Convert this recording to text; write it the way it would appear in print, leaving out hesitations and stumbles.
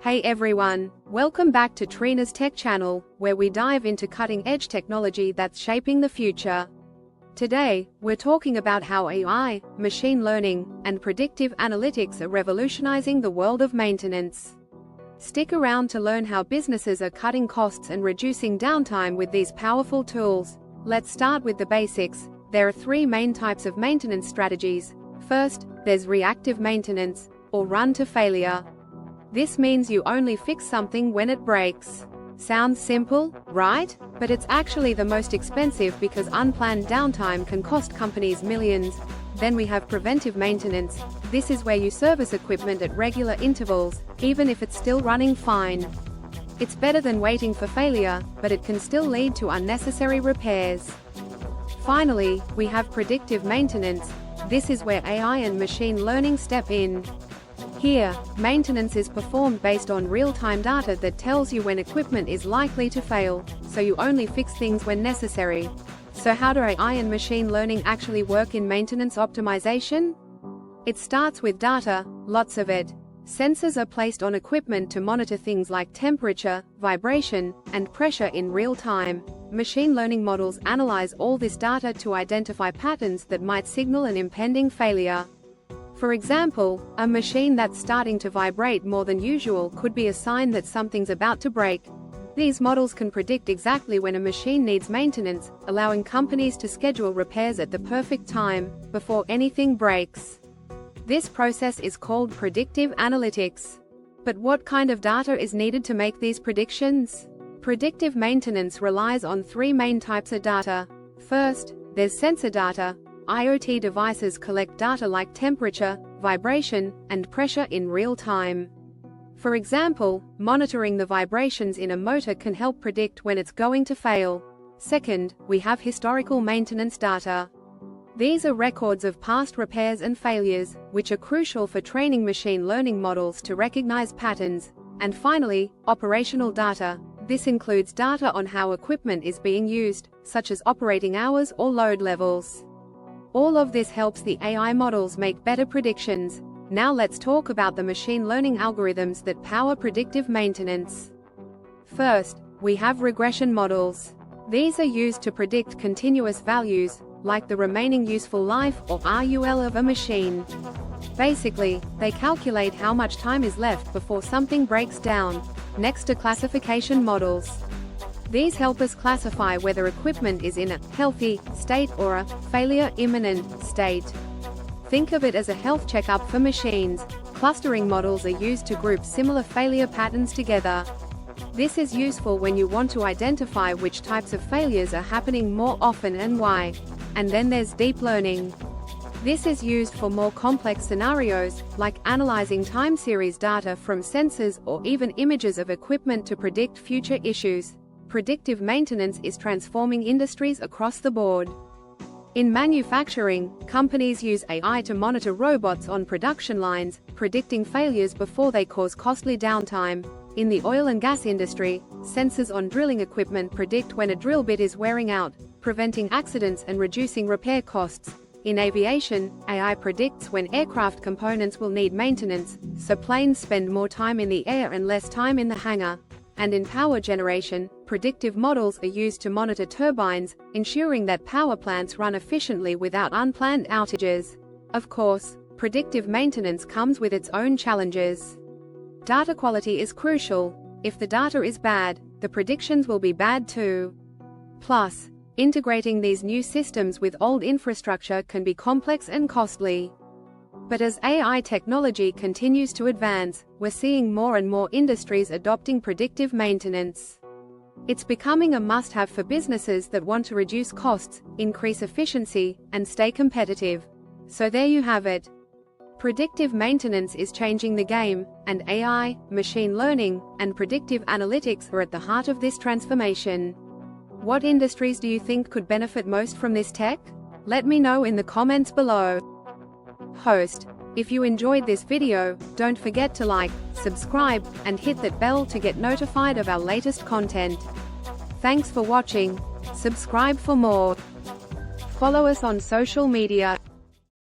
Hey everyone, welcome back to Treenas Tech channel, where we dive into cutting-edge technology that's shaping the future. Today, we're talking about how AI, machine learning, and predictive analytics are revolutionizing the world of maintenance. Stick around to learn how businesses are cutting costs and reducing downtime with these powerful tools. Let's start with the basics. There are three main types of maintenance strategies. First, there's reactive maintenance, or run to failure. This means you only fix something when it breaks. Sounds simple, right? But it's actually the most expensive because unplanned downtime can cost companies millions. Then we have preventive maintenance. This is where you service equipment at regular intervals, even if it's still running fine. It's better than waiting for failure, but it can still lead to unnecessary repairs. Finally, we have predictive maintenance. This is where AI and machine learning step in. Here, maintenance is performed based on real-time data that tells you when equipment is likely to fail, so you only fix things when necessary. So how do AI and machine learning actually work in maintenance optimization? It starts with data, lots of it. Sensors are placed on equipment to monitor things like temperature, vibration, and pressure in real time. Machine learning models analyze all this data to identify patterns that might signal an impending failure. For example, a machine that's starting to vibrate more than usual could be a sign that something's about to break. These models can predict exactly when a machine needs maintenance, allowing companies to schedule repairs at the perfect time, before anything breaks. This process is called predictive analytics. But what kind of data is needed to make these predictions? Predictive maintenance relies on three main types of data. First, there's sensor data. IoT devices collect data like temperature, vibration, and pressure in real time. For example, monitoring the vibrations in a motor can help predict when it's going to fail. Second, we have historical maintenance data. These are records of past repairs and failures, which are crucial for training machine learning models to recognize patterns. And finally, operational data. This includes data on how equipment is being used, such as operating hours or load levels. All of this helps the AI models make better predictions. Now let's talk about the machine learning algorithms that power predictive maintenance. First, we have regression models. These are used to predict continuous values, like the remaining useful life or RUL of a machine. Basically, they calculate how much time is left before something breaks down. Next are classification models. These help us classify whether equipment is in a healthy state or a failure imminent state. Think of it as a health checkup for machines. Clustering models are used to group similar failure patterns together. This is useful when you want to identify which types of failures are happening more often and why. And then there's deep learning. This is used for more complex scenarios, like analyzing time series data from sensors or even images of equipment to predict future issues. Predictive maintenance is transforming industries across the board. In manufacturing, companies use AI to monitor robots on production lines, predicting failures before they cause costly downtime. In the oil and gas industry, sensors on drilling equipment predict when a drill bit is wearing out, preventing accidents and reducing repair costs. In aviation, AI predicts when aircraft components will need maintenance, so planes spend more time in the air and less time in the hangar. And in power generation, predictive models are used to monitor turbines, ensuring that power plants run efficiently without unplanned outages. Of course, predictive maintenance comes with its own challenges. Data quality is crucial. If the data is bad, the predictions will be bad too. Plus, integrating these new systems with old infrastructure can be complex and costly. But as AI technology continues to advance, we're seeing more and more industries adopting predictive maintenance. It's becoming a must-have for businesses that want to reduce costs, increase efficiency, and stay competitive. So there you have it. Predictive maintenance is changing the game, and AI, machine learning, and predictive analytics are at the heart of this transformation. What industries do you think could benefit most from this tech? Let me know in the comments below. Host. If you enjoyed this video, don't forget to like, subscribe, and hit that bell to get notified of our latest content. Thanks for watching. Subscribe for more. Follow us on social media.